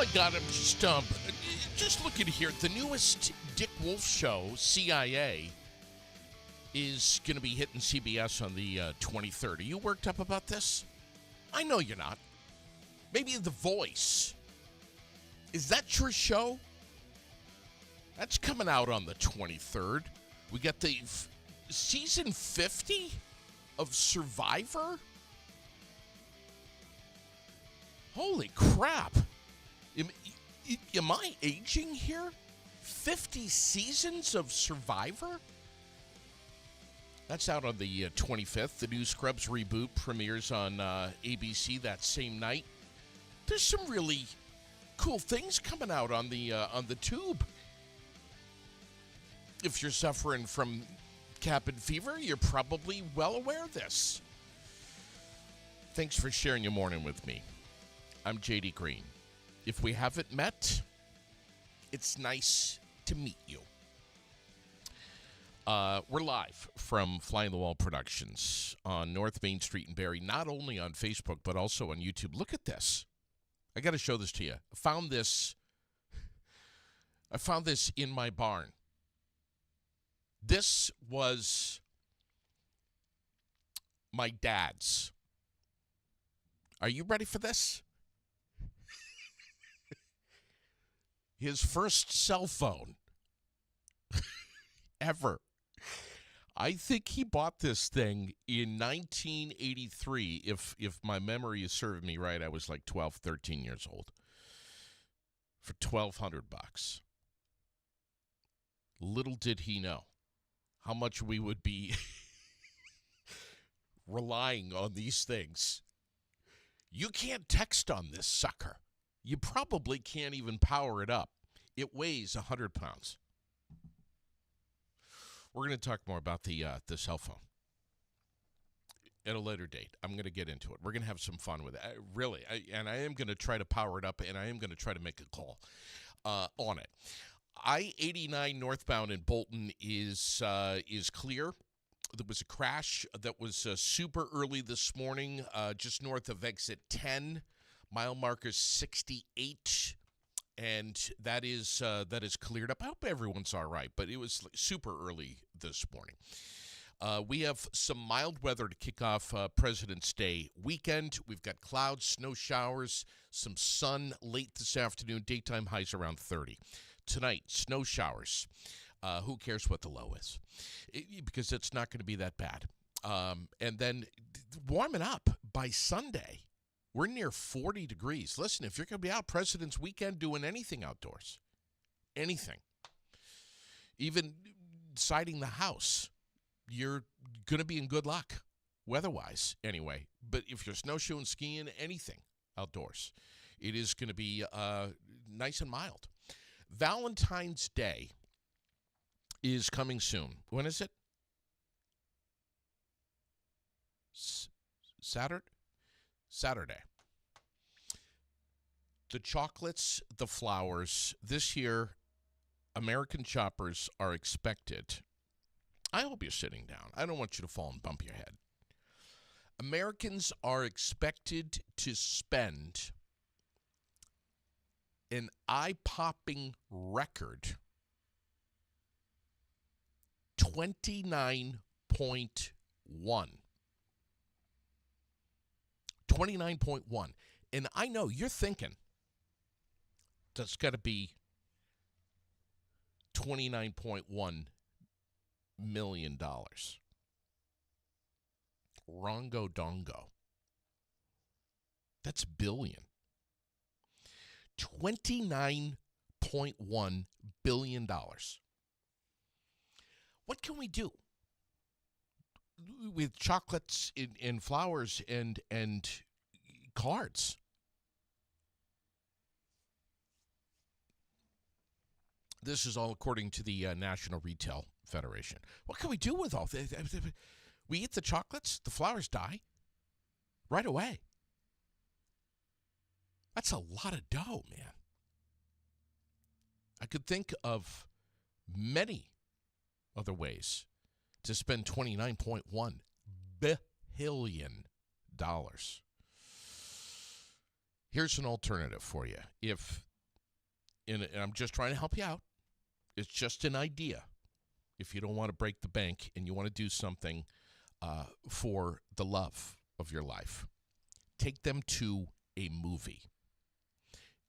my God, I'm just looking here. The newest Dick Wolf show, CIA, is going to be hitting CBS on the 23rd. Are you worked up about this? I know you're not. Maybe The Voice. Is that your show? That's coming out on the 23rd. We got the season 50 of Survivor. Holy crap. Am I aging here? 50 seasons of Survivor? That's out on the 25th. The new Scrubs reboot premieres on ABC that same night. There's some really cool things coming out on the tube. If you're suffering from cabin fever, you're probably well aware of this. Thanks for sharing your morning with me. I'm JD Green. If we haven't met, it's nice to meet you. We're live from Fly on the Wall Productions on North Main Street in Barrie, not only on Facebook, but also on YouTube. Look at this. I got to show this to you. I found this in my barn. This was my dad's. Are you ready for this? His first cell phone ever. I think he bought this thing in 1983. If my memory is serving me right, I was like 12, 13 years old. For $1,200. Little did he know how much we would be relying on these things. You can't text on this sucker. You probably can't even power it up. It weighs 100 pounds. We're going to talk more about the cell phone at a later date. I'm going to get into it. We're going to have some fun with it. Really. I am going to try to power it up, and I am going to try to make a call on it. I-89 northbound in Bolton is clear. There was a crash that was super early this morning, just north of exit 10. Mile marker 68, and that is cleared up. I hope everyone's all right, but it was super early this morning. We have some mild weather to kick off President's Day weekend. We've got clouds, snow showers, some sun late this afternoon. Daytime highs around 30. Tonight, snow showers. Who cares what the low is? Because it's not going to be that bad. And then warming up by Sunday. We're near 40 degrees. Listen, if you're going to be out President's Weekend doing anything outdoors, anything, even siding the house, you're going to be in good luck, weather-wise anyway. But if you're snowshoeing, skiing, anything outdoors, it is going to be nice and mild. Valentine's Day is coming soon. When is it? Saturday. The chocolates, the flowers. This year, American shoppers are expected. I hope you're sitting down. I don't want you to fall and bump your head. Americans are expected to spend an eye-popping record $29.1. 29.1. And I know you're thinking that's got to be $29.1 million. Rongo dongo. That's billion. $29.1 billion. What can we do with chocolates and flowers and cards? This is all according to the National Retail Federation. What can we do with all this? We eat the chocolates, the flowers die right away. That's a lot of dough, man. I could think of many other ways to spend $29.1 billion. Here's an alternative for you. If and I'm just trying to help you out. It's just an idea. If you don't want to break the bank and you want to do something for the love of your life, take them to a movie.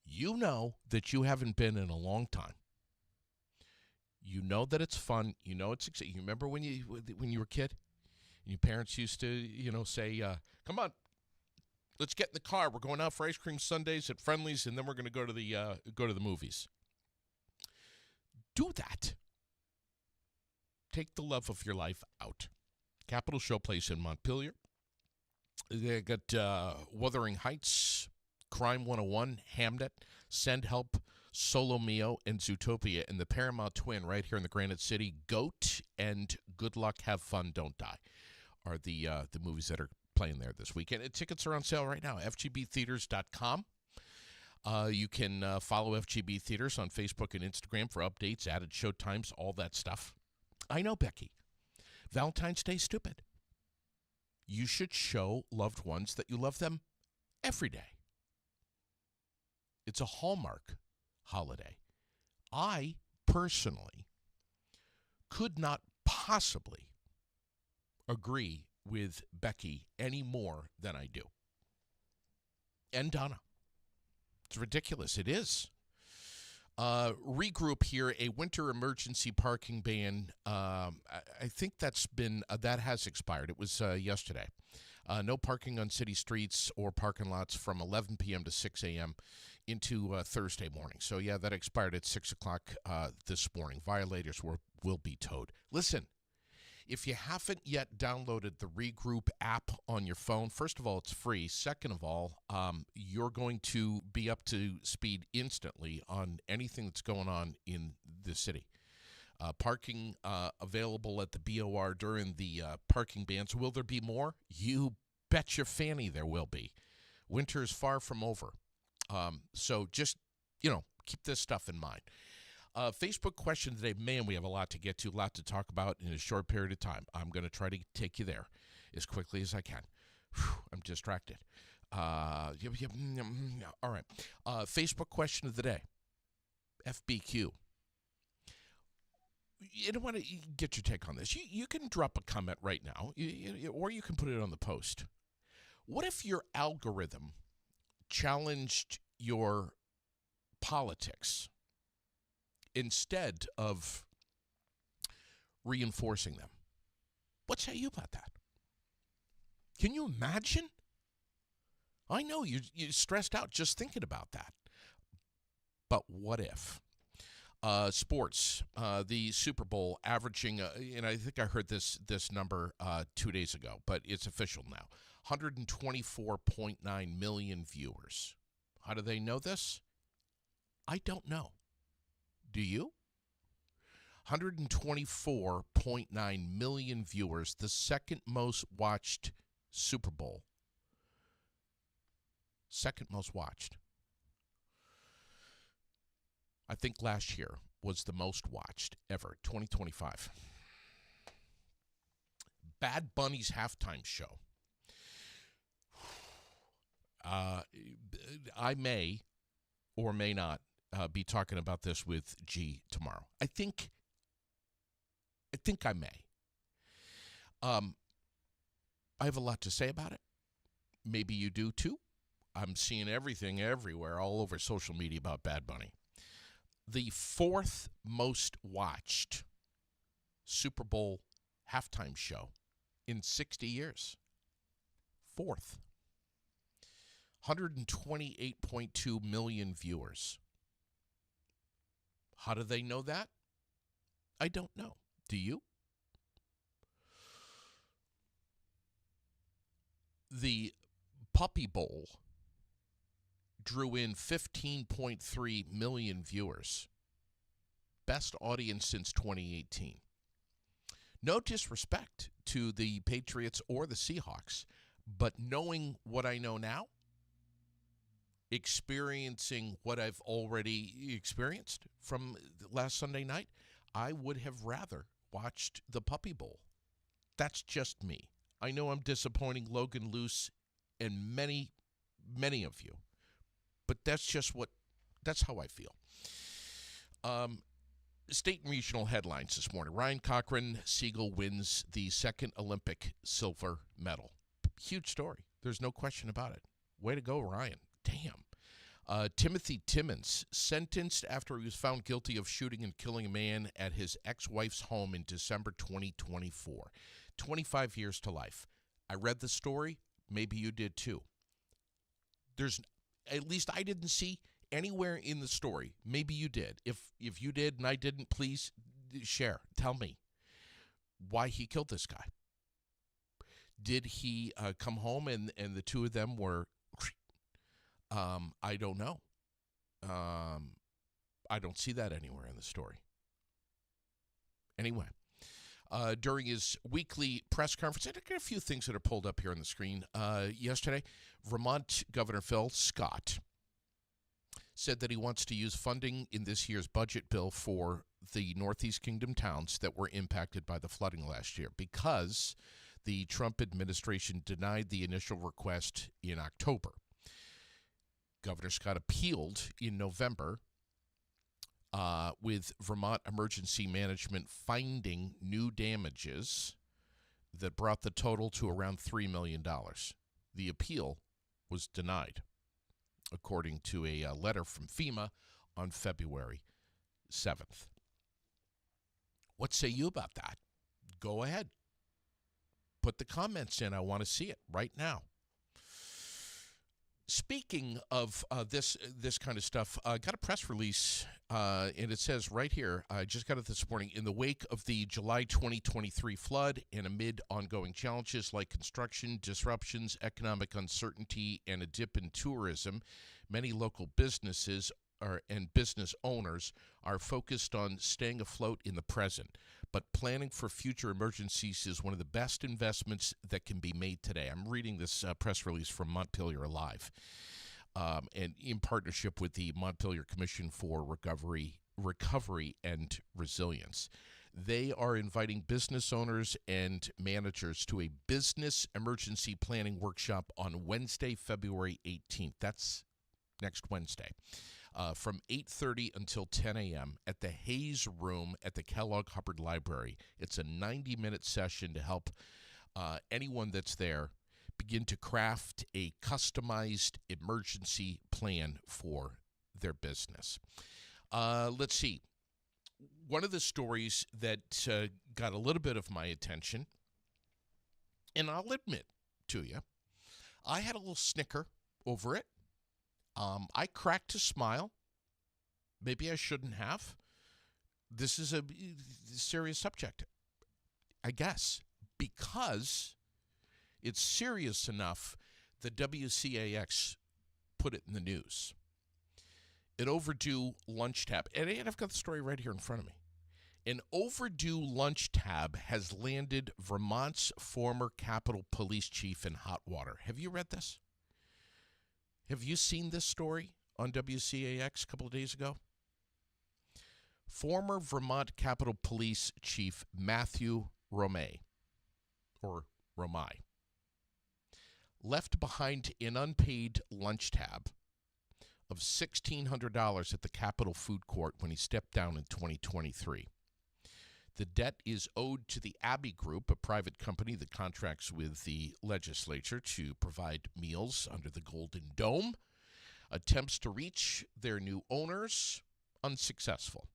You know that you haven't been in a long time. You know that it's fun. You know it's exciting. You remember when you were a kid, and your parents used to, say, "Come on, let's get in the car. We're going out for ice cream sundaes at Friendly's, and then we're going to go to the movies." Do that. Take the love of your life out. Capital Showplace in Montpelier. They got Wuthering Heights, Crime 101, Hamnet, Send Help, Solo Mio, and Zootopia in the Paramount Twin right here in the Granite City. Goat and Good Luck, Have Fun, Don't Die are the movies that are playing there this weekend. And tickets are on sale right now, fgbtheaters.com. You can follow FGB Theaters on Facebook and Instagram for updates, added showtimes, all that stuff. I know, Becky. Valentine's Day is stupid. You should show loved ones that you love them every day. It's a Hallmark holiday. I personally could not possibly agree with Becky any more than I do. And Donna. It's ridiculous. It is. Regroup here, a winter emergency parking ban. I think that has expired. It was yesterday. No parking on city streets or parking lots from 11 p.m. to 6 a.m. into Thursday morning. So, yeah, that expired at 6 o'clock this morning. Violators will be towed. Listen, if you haven't yet downloaded the Regroup app on your phone, first of all, it's free. Second of all, you're going to be up to speed instantly on anything that's going on in the city. Parking available at the BOR during the parking bans. Will there be more? You bet your fanny there will be. Winter is far from over. So just, keep this stuff in mind. Facebook question today. Man, we have a lot to get to, a lot to talk about in a short period of time. I'm going to try to take you there as quickly as I can. Whew, I'm distracted. All right. Facebook question of the day. FBQ. You don't want to get your take on this. You can drop a comment right now, or you can put it on the post. What if your algorithm challenged your politics instead of reinforcing them? What say you about that? Can you imagine? I know you're stressed out just thinking about that. But what if? Sports, the Super Bowl averaging, and I think I heard this number 2 days ago, but it's official now, 124.9 million viewers. How do they know this? I don't know. Do you? 124.9 million viewers, the second most watched Super Bowl. Second most watched. I think last year was the most watched ever, 2025. Bad Bunny's halftime show. I may or may not be talking about this with G tomorrow. I think I may. I have a lot to say about it. Maybe you do too. I'm seeing everything everywhere, all over social media about Bad Bunny. The fourth most watched Super Bowl halftime show in 60 years. Fourth. 128.2 million viewers. How do they know that? I don't know. Do you? The Puppy Bowl drew in 15.3 million viewers. Best audience since 2018. No disrespect to the Patriots or the Seahawks, but knowing what I know now, experiencing what I've already experienced from last Sunday night, I would have rather watched the Puppy Bowl. That's just me. I know I'm disappointing Logan Luce and many, many of you, but that's how I feel. Um, State and regional headlines this morning. Ryan Cochran Siegel wins the second Olympic silver medal. Huge story. There's no question about it. Way to go, Ryan. Damn. Timothy Timmons, sentenced after he was found guilty of shooting and killing a man at his ex-wife's home in December 2024. 25 years to life. I read the story. Maybe you did too. At least I didn't see anywhere in the story. Maybe you did. If you did and I didn't, please share. Tell me why he killed this guy. Did he come home and the two of them were... I don't know. I don't see that anywhere in the story. Anyway, during his weekly press conference, I got a few things that are pulled up here on the screen. Yesterday, Vermont Governor Phil Scott said that he wants to use funding in this year's budget bill for the Northeast Kingdom towns that were impacted by the flooding last year because the Trump administration denied the initial request in October. Governor Scott appealed in November with Vermont Emergency Management finding new damages that brought the total to around $3 million. The appeal was denied, according to a letter from FEMA on February 7th. What say you about that? Go ahead. Put the comments in. I want to see it right now. Speaking of this kind of stuff, I got a press release, and it says right here, I just got it this morning, in the wake of the July 2023 flood and amid ongoing challenges like construction, disruptions, economic uncertainty, and a dip in tourism, many local businesses and business owners are focused on staying afloat in the present. But planning for future emergencies is one of the best investments that can be made today. I'm reading this press release from Montpelier Alive, and in partnership with the Montpelier Commission for Recovery and Resilience. They are inviting business owners and managers to a business emergency planning workshop on Wednesday, February 18th. That's next Wednesday. From 8:30 until 10 a.m. at the Hayes Room at the Kellogg Hubbard Library. It's a 90-minute session to help anyone that's there begin to craft a customized emergency plan for their business. Let's see. One of the stories that got a little bit of my attention, and I'll admit to you, I had a little snicker over it. I cracked a smile. Maybe I shouldn't have. This is a serious subject, I guess, because it's serious enough that WCAX put it in the news. An overdue lunch tab, and I've got the story right here in front of me. An overdue lunch tab has landed Vermont's former Capitol Police Chief in hot water. Have you read this? Have you seen this story on WCAX a couple of days ago? Former Vermont Capitol Police Chief Matthew Romay, left behind an unpaid lunch tab of $1,600 at the Capitol Food Court when he stepped down in 2023. The debt is owed to the Abbey Group, a private company that contracts with the legislature to provide meals under the Golden Dome. Attempts to reach their new owners, unsuccessful.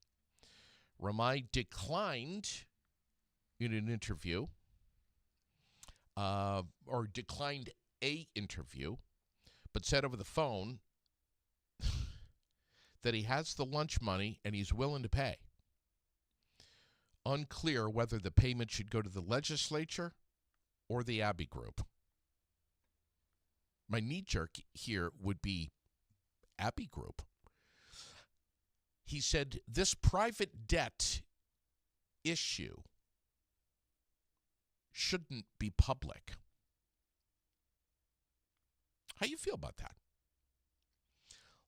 Romay declined in an interview, declined a interview, but said over the phone that he has the lunch money and he's willing to pay. Unclear whether the payment should go to the legislature or the Abbey Group. My knee-jerk here would be Abbey Group. He said this private debt issue shouldn't be public. How do you feel about that?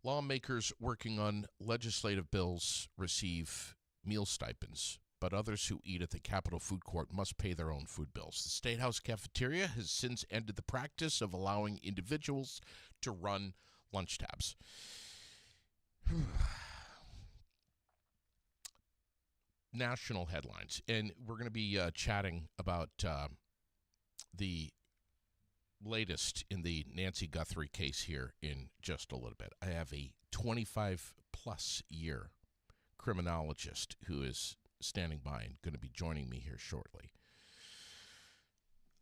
Lawmakers working on legislative bills receive meal stipends, but others who eat at the Capitol Food Court must pay their own food bills. The State House cafeteria has since ended the practice of allowing individuals to run lunch tabs. national headlines, and we're going to be chatting about the latest in the Nancy Guthrie case here in just a little bit. I have a 25-plus year criminologist who is standing by and going to be joining me here shortly.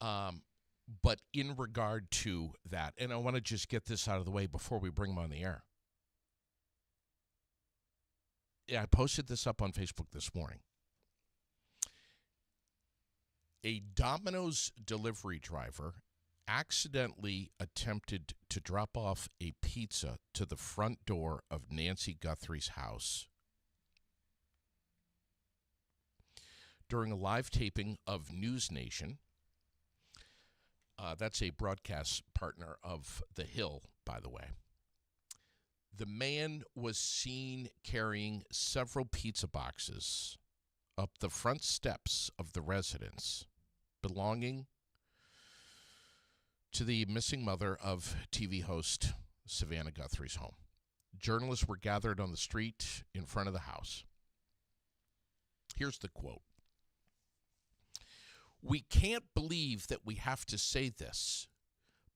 But in regard to that, and I want to just get this out of the way before we bring him on the air. Yeah, I posted this up on Facebook this morning. A Domino's delivery driver accidentally attempted to drop off a pizza to the front door of Nancy Guthrie's house during a live taping of News Nation. That's a broadcast partner of The Hill, by the way. The man was seen carrying several pizza boxes up the front steps of the residence belonging to the missing mother of TV host Savannah Guthrie's home. Journalists were gathered on the street in front of the house. Here's the quote. "We can't believe that we have to say this,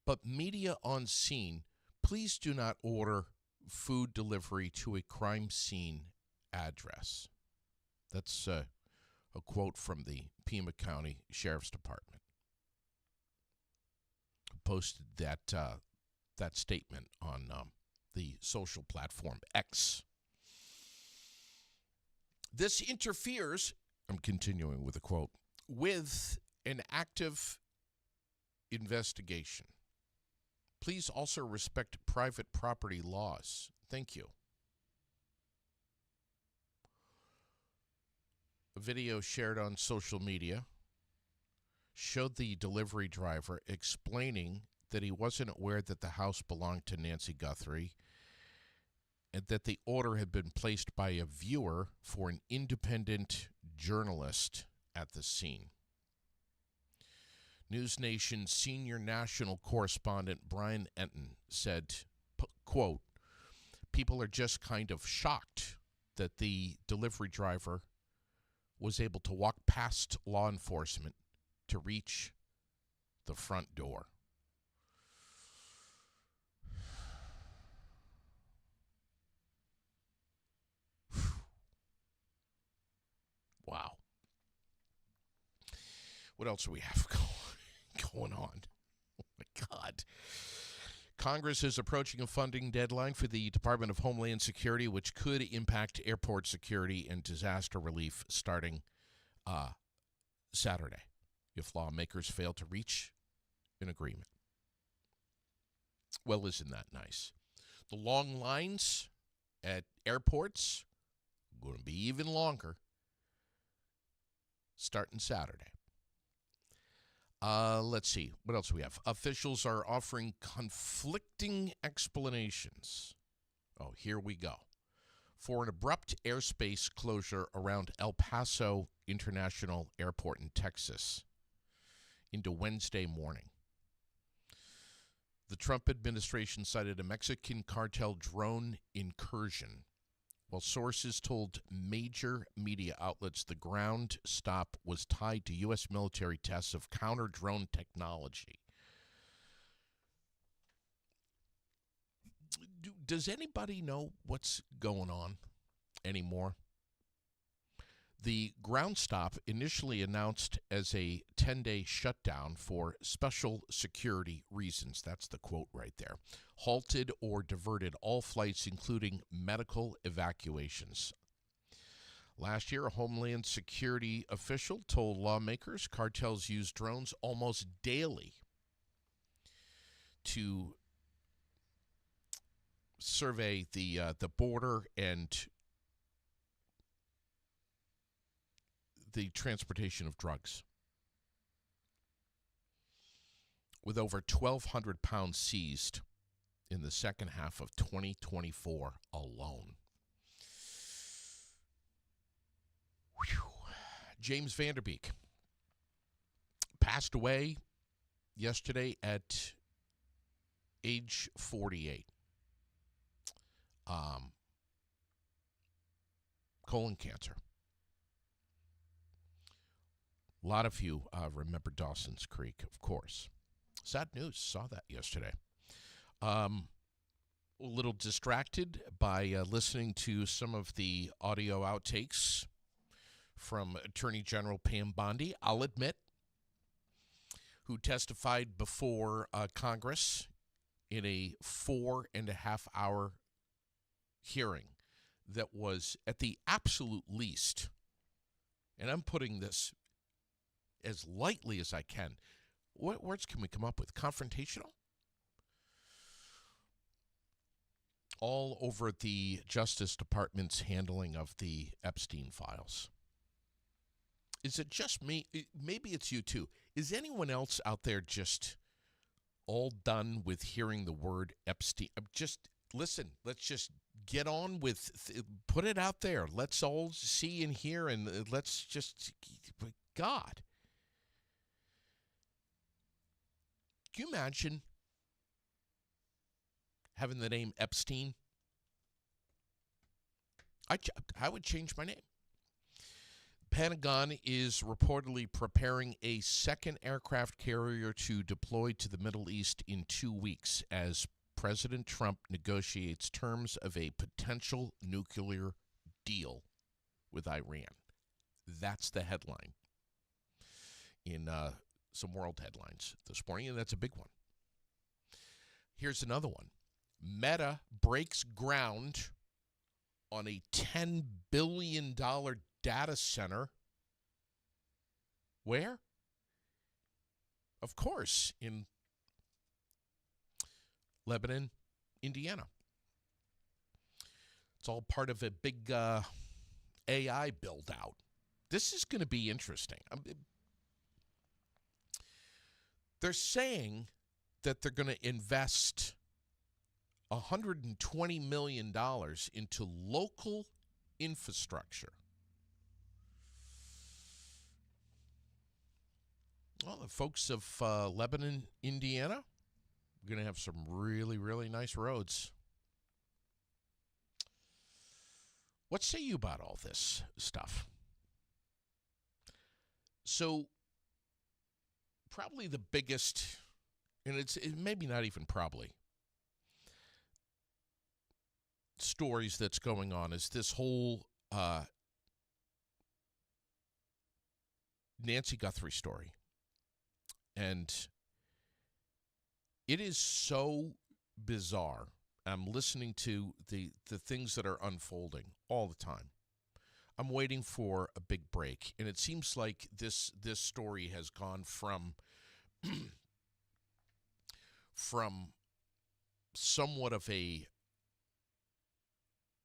but media on scene, please do not order food delivery to a crime scene address." That's a quote from the Pima County Sheriff's Department. Posted that statement on the social platform X. "This interferes," I'm continuing with a quote, "with an active investigation. Please also respect private property laws. Thank you." A video shared on social media showed the delivery driver explaining that he wasn't aware that the house belonged to Nancy Guthrie and that the order had been placed by a viewer for an independent journalist at the scene. News Nation senior national correspondent Brian Enton said, quote, "People are just kind of shocked that the delivery driver was able to walk past law enforcement to reach the front door." Wow. What else do we have going on? Oh, my God. Congress is approaching a funding deadline for the Department of Homeland Security, which could impact airport security and disaster relief starting Saturday if lawmakers fail to reach an agreement. Well, isn't that nice? The long lines at airports are going to be even longer starting Saturday. Let's see. What else do we have? Officials are offering conflicting explanations. Oh, here we go. For an abrupt airspace closure around El Paso International Airport in Texas into Wednesday morning. The Trump administration cited a Mexican cartel drone incursion, while sources told major media outlets the ground stop was tied to U.S. military tests of counter-drone technology. Does anybody know what's going on anymore? The ground stop, initially announced as a 10-day shutdown for special security reasons, that's the quote right there, halted or diverted all flights, including medical evacuations. Last year, a Homeland Security official told lawmakers cartels use drones almost daily to survey the border and the transportation of drugs, with over 1,200 pounds seized in the second half of 2024 alone. Whew. James Vanderbeek passed away yesterday at age 48. Colon cancer. A lot of you remember Dawson's Creek, of course. Sad news. Saw that yesterday. Um, a little distracted by listening to some of the audio outtakes from Attorney General Pam Bondi, I'll admit, who testified before Congress in a 4.5 hour hearing that was, at the absolute least, and I'm putting this as lightly as I can. What words can we come up with? Confrontational? All over the Justice Department's handling of the Epstein files. Is it just me? Maybe it's you too. Is anyone else out there just all done with hearing the word Epstein? Just listen, let's just get on with, put it out there. Let's all see and hear, and let's just, God. Can you imagine having the name Epstein? I would change my name. Pentagon is reportedly preparing a second aircraft carrier to deploy to the Middle East in 2 weeks as President Trump negotiates terms of a potential nuclear deal with Iran. That's the headline in some world headlines this morning, and that's a big one. Here's another one. Meta breaks ground on a $10 billion data center. Where? Of course, in Lebanon, Indiana. It's all part of a big AI build out. This is going to be interesting. They're saying that they're going to invest $120 million into local infrastructure. Well, the folks of Lebanon, Indiana, we're going to have some really, really nice roads. What say you about all this stuff? So, probably the biggest, and it maybe not even probably, stories that's going on is this whole Nancy Guthrie story. And it is so bizarre. I'm listening to the things that are unfolding all the time. I'm waiting for a big break, and it seems like this story has gone from from somewhat of a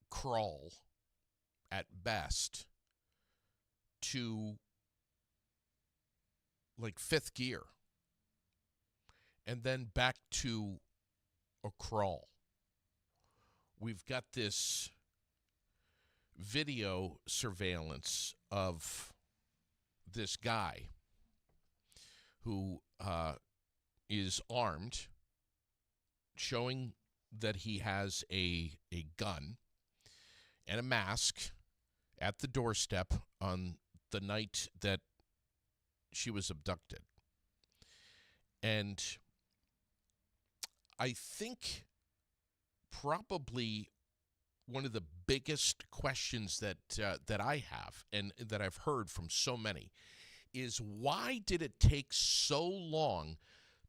crawl at best to like fifth gear, and then back to a crawl. We've got this video surveillance of this guy who is armed, showing that he has a gun and a mask at the doorstep on the night that she was abducted. And I think probably one of the biggest questions that I have and that I've heard from so many is, why did it take so long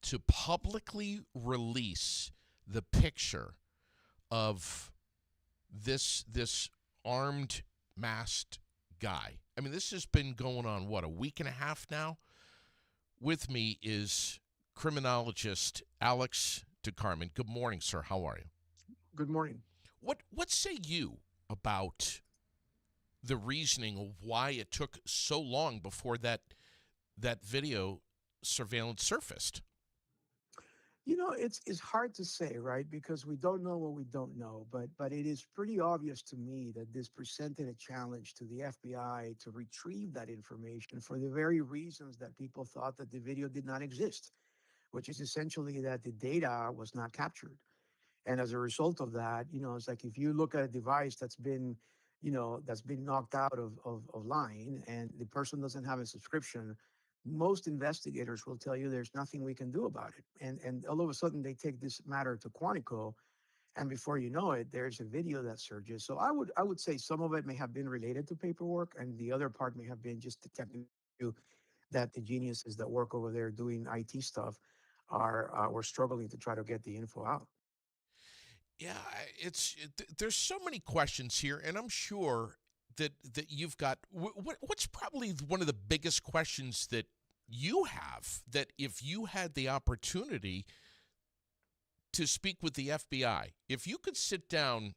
to publicly release the picture of this armed, masked guy? I mean, this has been going on, what, a week and a half now? With me is criminologist Alex del Carmen. Good morning, sir. How are you? Good morning. What say you about the reasoning of why it took so long before that video surveillance surfaced? You know, it's hard to say, right? Because we don't know what we don't know. But it is pretty obvious to me that this presented a challenge to the FBI to retrieve that information for the very reasons that people thought that the video did not exist, which is essentially that the data was not captured. And as a result of that, it's like if you look at a device that's been knocked out of line and the person doesn't have a subscription, most investigators will tell you there's nothing we can do about it. And all of a sudden they take this matter to Quantico, and before you know it, there's a video that surges. So I would say some of it may have been related to paperwork, and the other part may have been just the technical issue that the geniuses that work over there doing IT stuff are were struggling to try to get the info out. Yeah, there's so many questions here, and I'm sure that you've got what's probably one of the biggest questions that you have, that if you had the opportunity to speak with the FBI, if you could sit down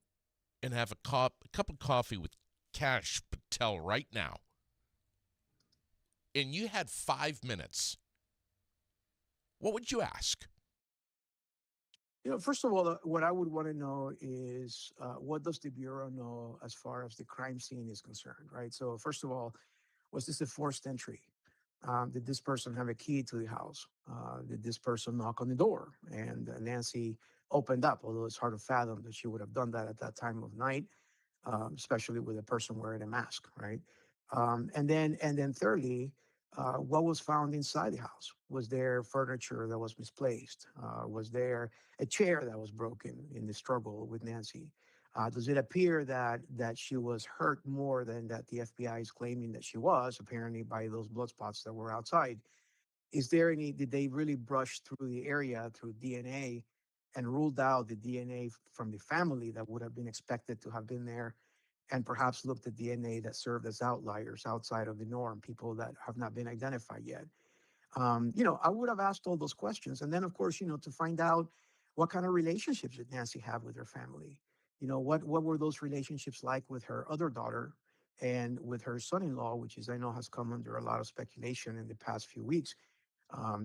and have a cup of coffee with Cash Patel right now, and you had 5 minutes, what would you ask? First of all, what I would want to know is what does the bureau know as far as the crime scene is concerned, right? So, first of all, was this a forced entry? Did this person have a key to the house? Did this person knock on the door and Nancy opened up? Although it's hard to fathom that she would have done that at that time of night, especially with a person wearing a mask, right? And then thirdly, what was found inside the house? Was there furniture that was misplaced? Was there a chair that was broken in the struggle with Nancy? Does it appear that she was hurt more than that the FBI is claiming that she was, apparently by those blood spots that were outside? Is there any? Did they really brush through the area through DNA and ruled out the DNA from the family that would have been expected to have been there, and perhaps looked at DNA that served as outliers outside of the norm, people that have not been identified yet? I would have asked all those questions. And then, of course, to find out what kind of relationships did Nancy have with her family? What were those relationships like with her other daughter and with her son-in-law, which is I know has come under a lot of speculation in the past few weeks.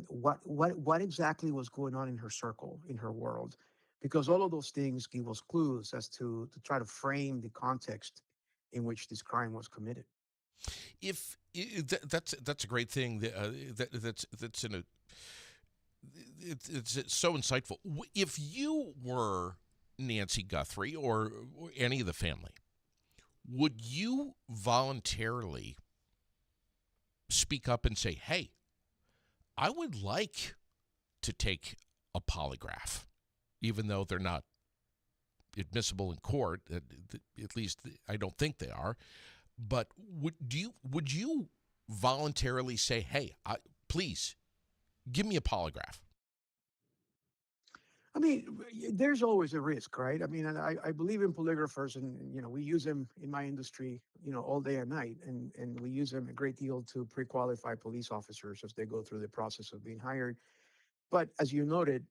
What exactly was going on in her circle, in her world? Because all of those things give us clues as to try to frame the context in which this crime was committed. If that's a great thing that's in a it's so insightful. If you were Nancy Guthrie or any of the family, would you voluntarily speak up and say, "Hey, I would like to take a polygraph, even though they're not admissible in court. At least I don't think they are. But would you voluntarily say, "Hey, please give me a polygraph"? I mean, there's always a risk, right? I mean, and I believe in polygraphers, and we use them in my industry, all day and night, and we use them a great deal to pre-qualify police officers as they go through the process of being hired. But as you noted,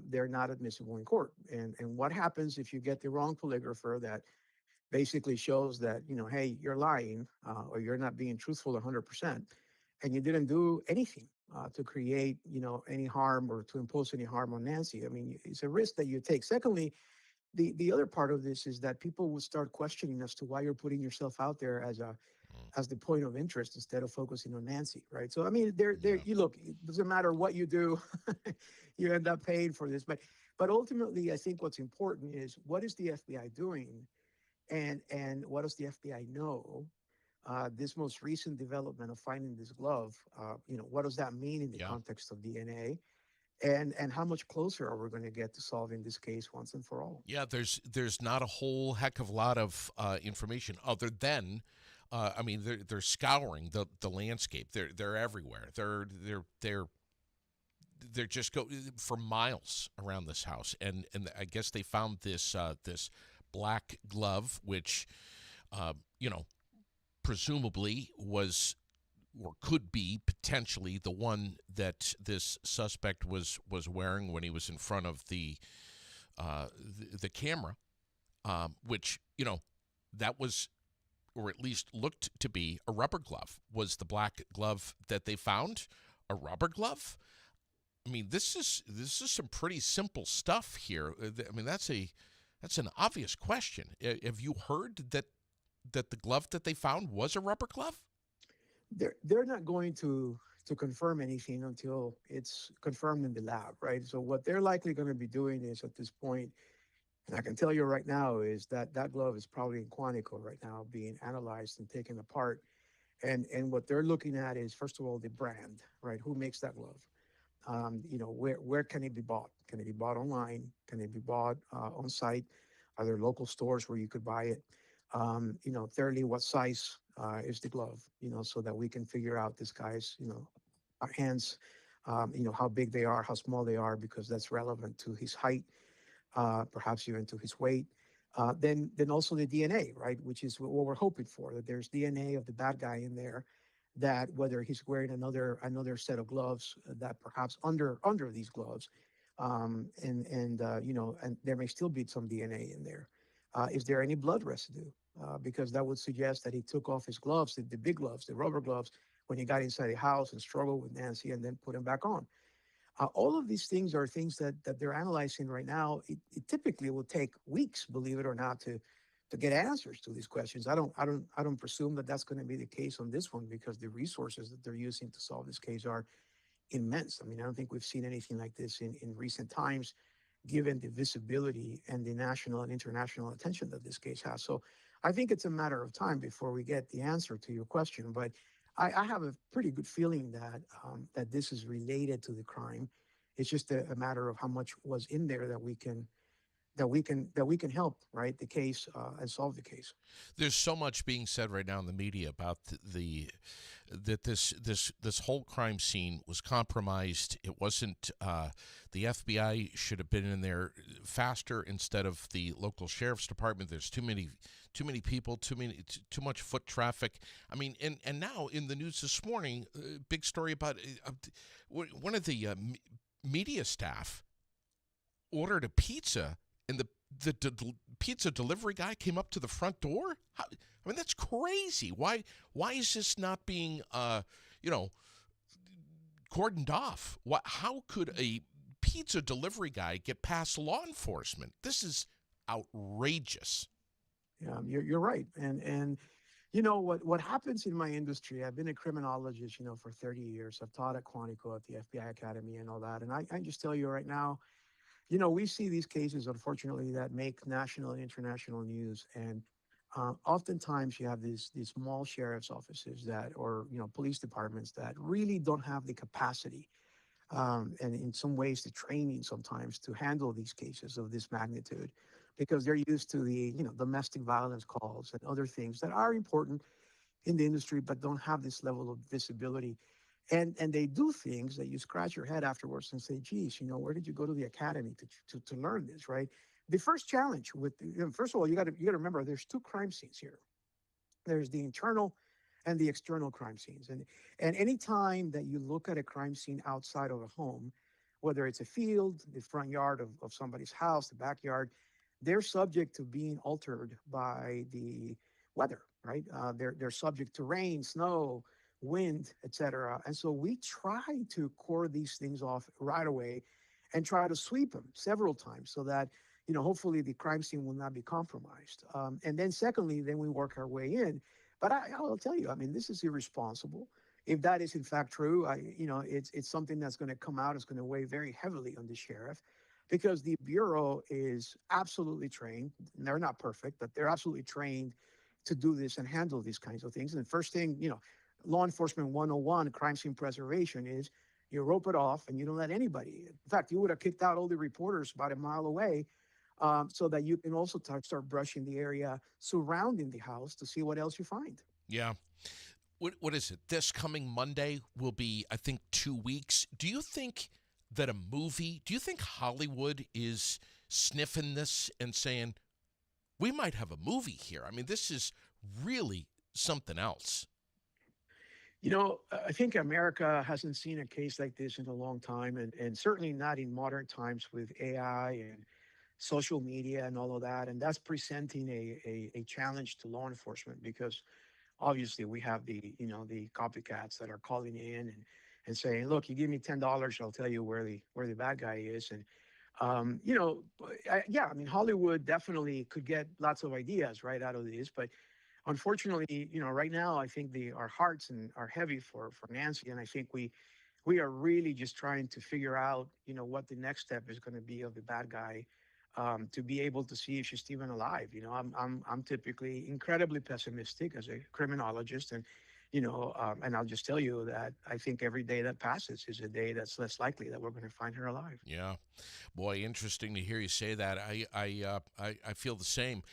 they're not admissible in court. And what happens if you get the wrong polygrapher that basically shows that, hey, you're lying, or you're not being truthful 100%, and you didn't do anything to create, any harm or to impose any harm on Nancy? I mean, it's a risk that you take. Secondly, the other part of this is that people will start questioning as to why you're putting yourself out there as the point of interest instead of focusing on Nancy, right? So I mean, there Yeah, you look. It doesn't matter what you do, you end up paying for this. But ultimately, I think what's important is what is the FBI doing, and what does the FBI know? This most recent development of finding this glove, what does that mean in the yeah, context of DNA? And how much closer are we going to get to solving this case once and for all? yeah. There's not a whole heck of a lot of information other than. I mean, they're scouring the landscape. They're everywhere. They're just go for miles around this house, and I guess they found this black glove, which uh, you know presumably was or could be potentially the one that this suspect was wearing when he was in front of the camera, which that was, or at least looked to be, a rubber glove. Was the black glove that they found a rubber glove? I mean, this is some pretty simple stuff here. I mean, that's an obvious question. Have you heard that the glove that they found was a rubber glove? They're not going to confirm anything until it's confirmed in the lab, right? So what they're likely going to be doing is at this point, and I can tell you right now, is that that glove is probably in Quantico right now being analyzed and taken apart. And what they're looking at is, first of all, the brand, right? Who makes that glove? Where can it be bought? Can it be bought online? Can it be bought on site? Are there local stores where you could buy it? Thirdly, what size is the glove? So that we can figure out this guy's, hands, how big they are, how small they are, because that's relevant to his height, perhaps even to his weight. Then also the DNA, right, which is what we're hoping for, that there's DNA of the bad guy in there, that whether he's wearing another set of gloves, that perhaps under these gloves, and there may still be some DNA in there. Is there any blood residue? Because that would suggest that he took off his gloves, the big gloves, the rubber gloves, when he got inside the house and struggled with Nancy and then put them back on. All of these things are things that they're analyzing right now. It typically will take weeks, believe it or not, to get answers to these questions. I don't presume that that's going to be the case on this one, because the resources that they're using to solve this case are immense. I mean, I don't think we've seen anything like this in recent times, given the visibility and the national and international attention that this case has. So I think it's a matter of time before we get the answer to your question. But I have a pretty good feeling that this is related to the crime. It's just a matter of how much was in there that we can help, right, the case, and solve the case. There's so much being said right now in the media about the that this whole crime scene was compromised. It wasn't. The FBI should have been in there faster instead of the local sheriff's department. There's too many people, too much foot traffic. I mean, and now in the news this morning, big story about one of the media staff ordered a pizza, and the pizza delivery guy came up to the front door. I mean, that's crazy. Why is this not being you know cordoned off? How could a pizza delivery guy get past law enforcement? This is outrageous. Yeah, you're right. And what happens in my industry, I've been a criminologist, for 30 years. I've taught at Quantico, at the FBI Academy, and all that. And I just tell you right now, we see these cases, unfortunately, that make national and international news. And oftentimes you have these small sheriff's offices that, or, police departments that really don't have the capacity, and in some ways the training sometimes, to handle these cases of this magnitude, because they're used to the, domestic violence calls and other things that are important in the industry, but don't have this level of visibility. And they do things that you scratch your head afterwards and say, geez, where did you go to the academy to learn this, right? The first challenge with, first of all, you got to remember, there's two crime scenes here. There's the internal and the external crime scenes. And anytime that you look at a crime scene outside of a home, whether it's a field, the front yard of somebody's house, the backyard, they're subject to being altered by the weather, right? They're subject to rain, snow, wind, etc. And so we try to core these things off right away and try to sweep them several times, so that, hopefully the crime scene will not be compromised. And then secondly, then we work our way in. But I'll tell you, I mean, this is irresponsible. If that is in fact true, it's something that's going to come out. It's going to weigh very heavily on the sheriff, because the bureau is absolutely trained. They're not perfect, but they're absolutely trained to do this and handle these kinds of things. And the first thing, law enforcement 101, crime scene preservation, is you rope it off and you don't let anybody. In fact, you would have kicked out all the reporters about a mile away, so that you can also start brushing the area surrounding the house to see what else you find. Yeah. What is it? This coming Monday will be, I think, 2 weeks. Do you think that a movie? Do you think Hollywood is sniffing this and saying we might have a movie here? I mean, this is really something else. I think America hasn't seen a case like this in a long time, and certainly not in modern times with AI and social media and all of that. And that's presenting a challenge to law enforcement, because obviously we have the copycats that are calling in and saying, look, you give me $10, I'll tell you where the bad guy is. And yeah, I mean, Hollywood definitely could get lots of ideas right out of this. But unfortunately, right now, I think our hearts are heavy for Nancy. And I think we are really just trying to figure out, what the next step is going to be of the bad guy, to be able to see if she's even alive. I'm typically incredibly pessimistic as a criminologist, and And I'll just tell you that I think every day that passes is a day that's less likely that we're going to find her alive. Yeah, boy, interesting to hear you say that. I feel the same.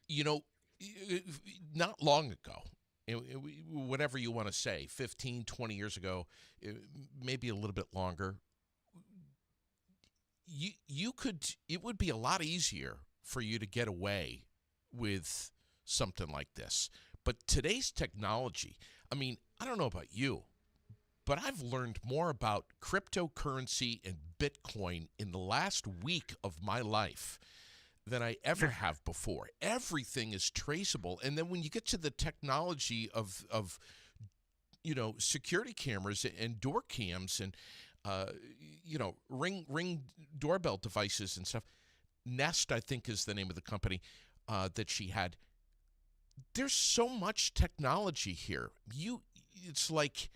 You know, not long ago, whatever you want to say, 15, 20 years ago, maybe a little bit longer, you could, it would be a lot easier for you to get away with something like this. But today's technology, I mean, I don't know about you, but I've learned more about cryptocurrency and Bitcoin in the last week of my life than I ever have before. Everything is traceable. And then when you get to the technology of security cameras and door cams and uh, ring doorbell devices and stuff, Nest, I think, is the name of the company that she had. There's so much technology here. It's like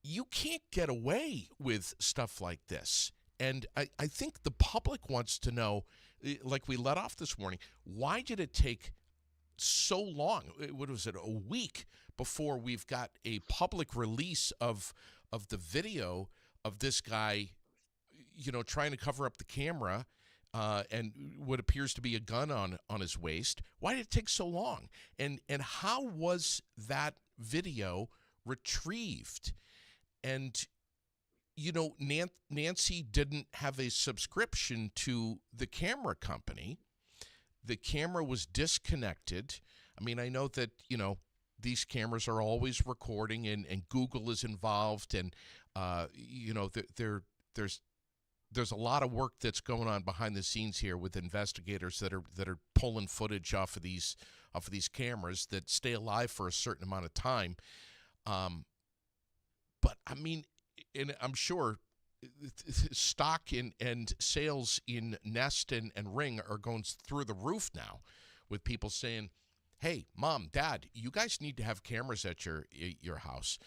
you can't get away with stuff like this. And I think the public wants to know, like we let off this morning, why did it take so long? What was it, a week before we've got a public release of the video of this guy, trying to cover up the camera and what appears to be a gun on his waist? Why did it take so long? And how was that video retrieved? And Nancy didn't have a subscription to the camera company. The camera was disconnected. I mean, I know that, these cameras are always recording and Google is involved. And, there's a lot of work that's going on behind the scenes here with investigators that are pulling footage off of these cameras that stay alive for a certain amount of time. But I mean, and I'm sure stock and sales in Nest and Ring are going through the roof now, with people saying, "Hey, mom, dad, you guys need to have cameras at your house."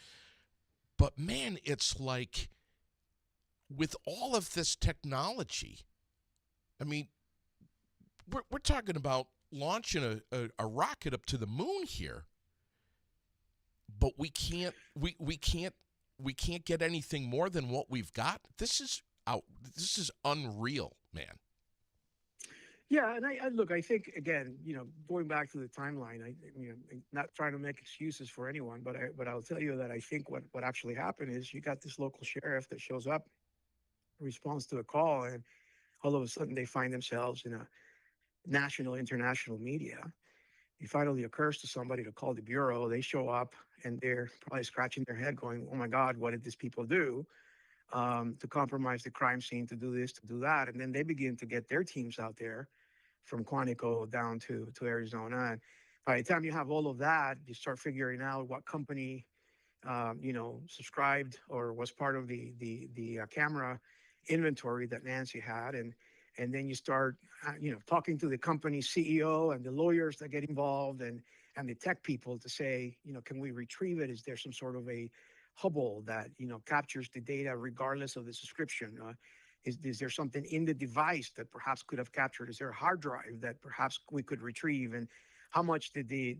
But man, it's like with all of this technology, I mean, we're talking about launching a rocket up to the moon here, but we can't get anything more than what we've got. This is out. This is unreal, man. Yeah, and I look. I think again, going back to the timeline. Not trying to make excuses for anyone, but I'll tell you that I think what actually happened is you got this local sheriff that shows up, responds to a call, and all of a sudden they find themselves in a national, international media. It finally occurs to somebody to call the bureau. They show up and they're probably scratching their head, going, "Oh my God, what did these people do to compromise the crime scene, to do this, to do that?" And then they begin to get their teams out there from Quantico down to Arizona. And by the time you have all of that, you start figuring out what company, subscribed or was part of the camera inventory that Nancy had, and then you start, talking to the company CEO and the lawyers that get involved, and the tech people to say, can we retrieve it? Is there some sort of a Hubble that captures the data regardless of the subscription? Is there something in the device that perhaps could have captured? Is there a hard drive that perhaps we could retrieve? And how much did the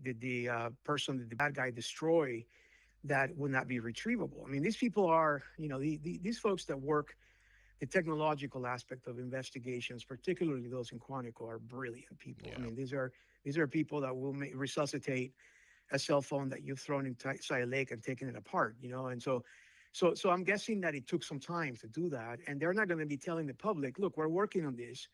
person, did the bad guy destroy that would not be retrievable? I mean, these people are, these folks that work the technological aspect of investigations, particularly those in Quantico, are brilliant people. I Yeah. mean, these are people that will resuscitate a cell phone that you've thrown inside a lake and taken it apart, and so I'm guessing that it took some time to do that, and they're not going to be telling the public, "Look, we're working on this.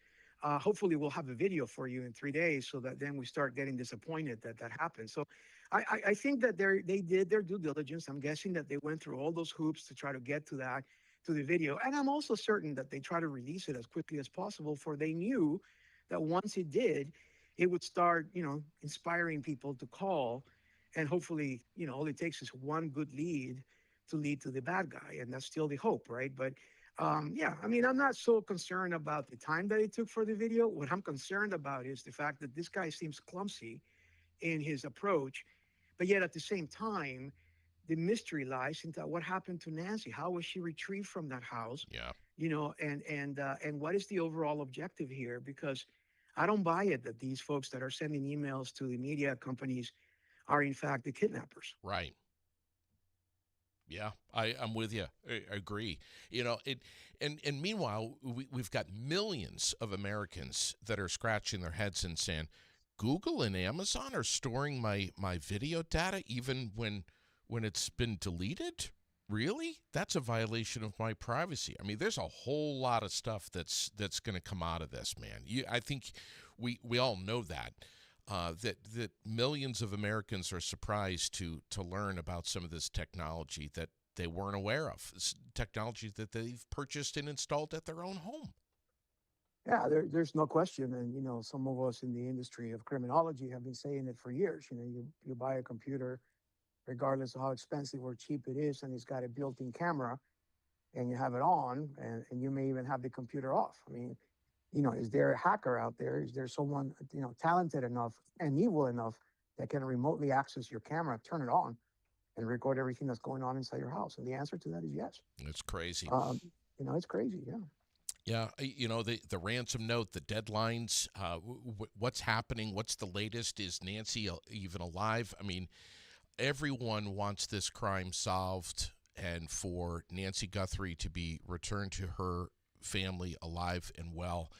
Hopefully, we'll have a video for you in 3 days," so that then we start getting disappointed that that happened. So, I think that they did their due diligence. I'm guessing that they went through all those hoops to try to get to the video, and I'm also certain that they try to release it as quickly as possible, for they knew that once it did, it would start, inspiring people to call, and hopefully, all it takes is one good lead to lead to the bad guy, and that's still the hope, right? But yeah, I mean, I'm not so concerned about the time that it took for the video. What I'm concerned about is the fact that this guy seems clumsy in his approach, but yet at the same time, the mystery lies into what happened to Nancy. How was she retrieved from that house? Yeah. And what is the overall objective here? Because I don't buy it that these folks that are sending emails to the media companies are in fact the kidnappers. Right. Yeah, I'm with you. I agree. You know, and meanwhile, we've got millions of Americans that are scratching their heads and saying, Google and Amazon are storing my video data even when it's been deleted? Really? That's a violation of my privacy. I mean, there's a whole lot of stuff that's going to come out of this, man. I think we all know that. That millions of Americans are surprised to learn about some of this technology that they weren't aware of. It's technology that they've purchased and installed at their own home. Yeah, there's no question. And, some of us in the industry of criminology have been saying it for years. You buy a computer, regardless of how expensive or cheap it is, and it's got a built-in camera, and you have it on, and you may even have the computer off. I mean, is there a hacker out there? Is there someone, talented enough and evil enough that can remotely access your camera, turn it on, and record everything that's going on inside your house? And the answer to that is yes. It's crazy. Um, it's crazy. Yeah. Yeah, the ransom note, the deadlines, what's happening, what's the latest? Is Nancy even alive? I mean, everyone wants this crime solved and for Nancy Guthrie to be returned to her family alive and well.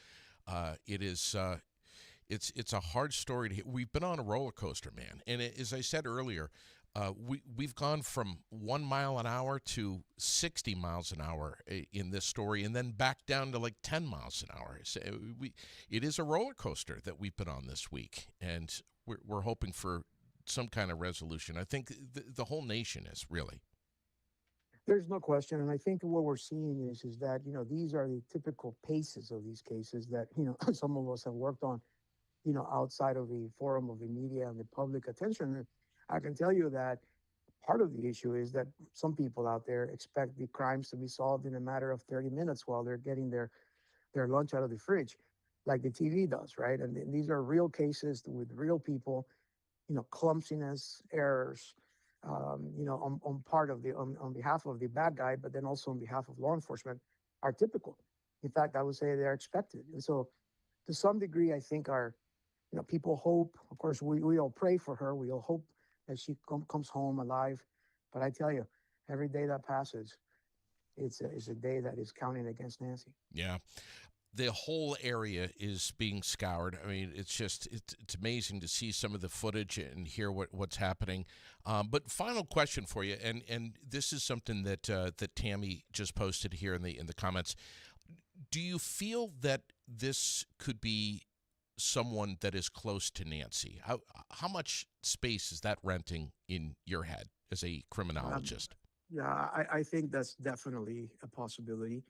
It's a hard story to hit. We've been on a roller coaster, man, and as I said earlier, we've gone from 1 mile an hour to 60 miles an hour in this story, and then back down to like 10 miles an hour. So it is a roller coaster that we've been on this week, and we're hoping for some kind of resolution. I think the whole nation is really. There's no question, and I think what we're seeing is that these are the typical paces of these cases that some of us have worked on, outside of the forum of the media and the public attention. And I can tell you that part of the issue is that some people out there expect the crimes to be solved in a matter of 30 minutes while they're getting their lunch out of the fridge, like the TV does, right? And these are real cases with real people, clumsiness, errors, on part of on behalf of the bad guy, but then also on behalf of law enforcement, are typical. In fact, I would say they're expected. And so, to some degree, I think people hope. Of course, we all pray for her. We all hope that she comes home alive. But I tell you, every day that passes, it's a day that is counting against Nancy. Yeah. The whole area is being scoured. I mean, it's amazing to see some of the footage and hear what's happening. But final question for you, and this is something that Tammy just posted here in the comments. Do you feel that this could be someone that is close to Nancy? How much space is that renting in your head as a criminologist? Yeah, I think that's definitely a possibility.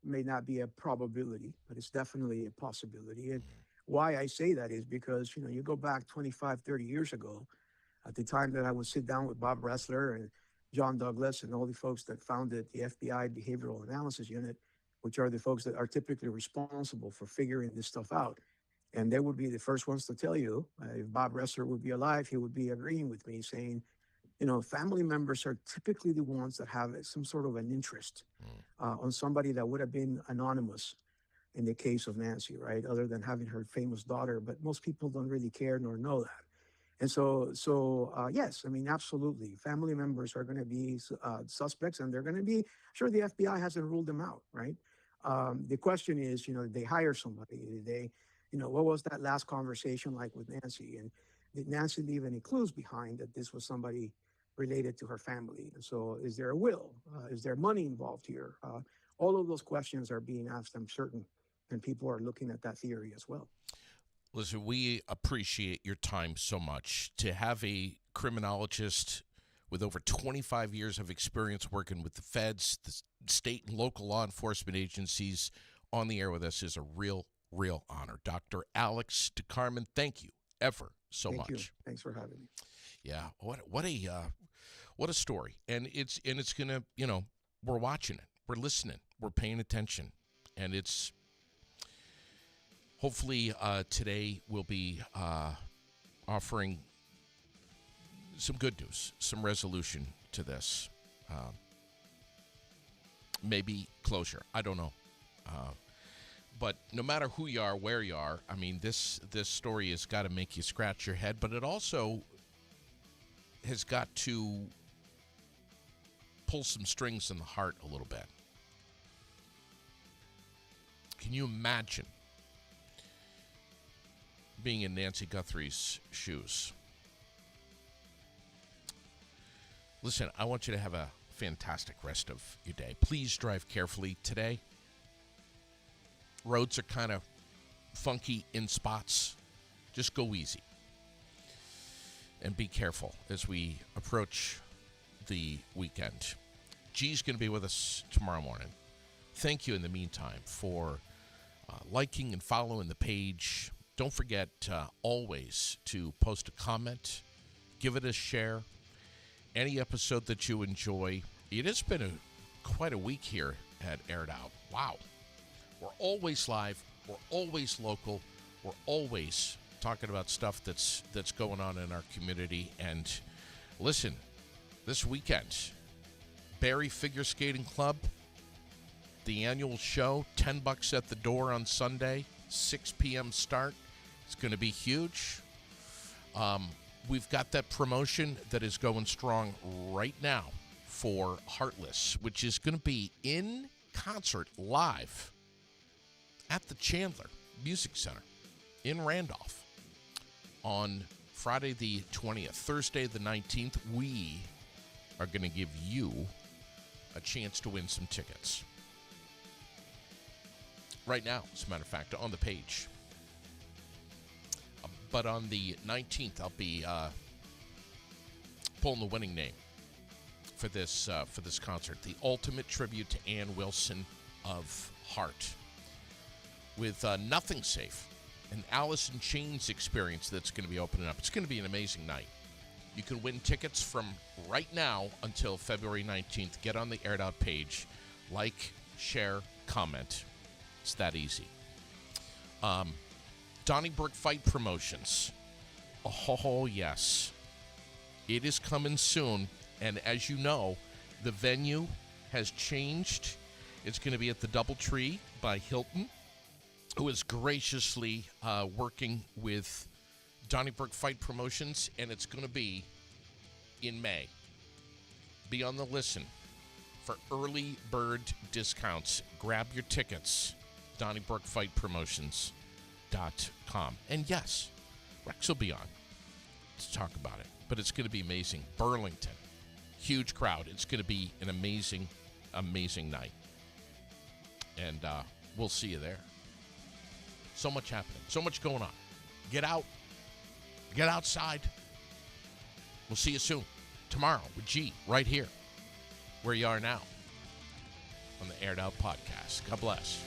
May not be a probability, but it's definitely a possibility. And why I say that is because, you go back 25, 30 years ago, at the time that I would sit down with Bob Ressler and John Douglas and all the folks that founded the FBI Behavioral Analysis Unit, which are the folks that are typically responsible for figuring this stuff out. And they would be the first ones to tell you, if Bob Ressler would be alive, he would be agreeing with me, saying, family members are typically the ones that have some sort of an interest on somebody that would have been anonymous in the case of Nancy, right? Other than having her famous daughter, but most people don't really care nor know that. And so yes, I mean, absolutely. Family members are going to be suspects, and they're going to be, sure, the FBI hasn't ruled them out, right? The question is, did they hire somebody? Did they, what was that last conversation like with Nancy? And did Nancy leave any clues behind that this was somebody related to her family? And so is there a will? Is there money involved here? All of those questions are being asked, I'm certain, and people are looking at that theory as well. Listen, we appreciate your time so much. To have a criminologist with over 25 years of experience working with the feds, the state and local law enforcement agencies on the air with us is a real honor. Dr. Alex del Carmen, thank you ever so much. Thank you. Thanks for having me. Yeah, what a story. And it's gonna, we're watching it, we're listening, we're paying attention, and it's hopefully today we'll be offering some good news, some resolution to this. Maybe closure. I don't know. But no matter who you are, where you are, I mean, this story has got to make you scratch your head, but it also has got to pull some strings in the heart a little bit. Can you imagine being in Nancy Guthrie's shoes? Listen, I want you to have a fantastic rest of your day. Please drive carefully today. Roads are kind of funky in spots. Just go easy. And be careful as we approach the weekend. G's going to be with us tomorrow morning. Thank you in the meantime for liking and following the page. Don't forget always to post a comment. Give it a share. Any episode that you enjoy. It has been quite a week here at Aired Out. Wow. We're always live. We're always local. We're always talking about stuff that's going on in our community. And listen, this weekend, Barrie Figure Skating Club, the annual show, $10 at the door on Sunday, 6 p.m. start. It's going to be huge. We've got that promotion that is going strong right now for Heartless, which is going to be in concert live at the Chandler Music Center in Randolph on Friday the 20th. Thursday the 19th, we are going to give you a chance to win some tickets. Right now, as a matter of fact, on the page. But on the 19th, I'll be pulling the winning name for this concert. The ultimate tribute to Ann Wilson of Heart. With Nothing Safe, an Alice in Chains experience that's going to be opening up. It's going to be an amazing night. You can win tickets from right now until February 19th. Get on the Aired Out page. Like, share, comment. It's that easy. Donnybrook Fight Promotions. Oh, yes. It is coming soon. And as you know, the venue has changed. It's going to be at the Doubletree by Hilton, who is graciously working with Donnybrook Fight Promotions, and it's going to be in May. Be on the listen for early bird discounts. Grab your tickets, DonnybrookFightPromotions.com. And yes, Rex will be on to talk about it, but it's going to be amazing. Burlington, huge crowd. It's going to be an amazing, amazing night. And we'll see you there. So much happening. So much going on. Get out. Get outside. We'll see you soon. Tomorrow with G right here where you are now on the Aired Out Podcast. God bless.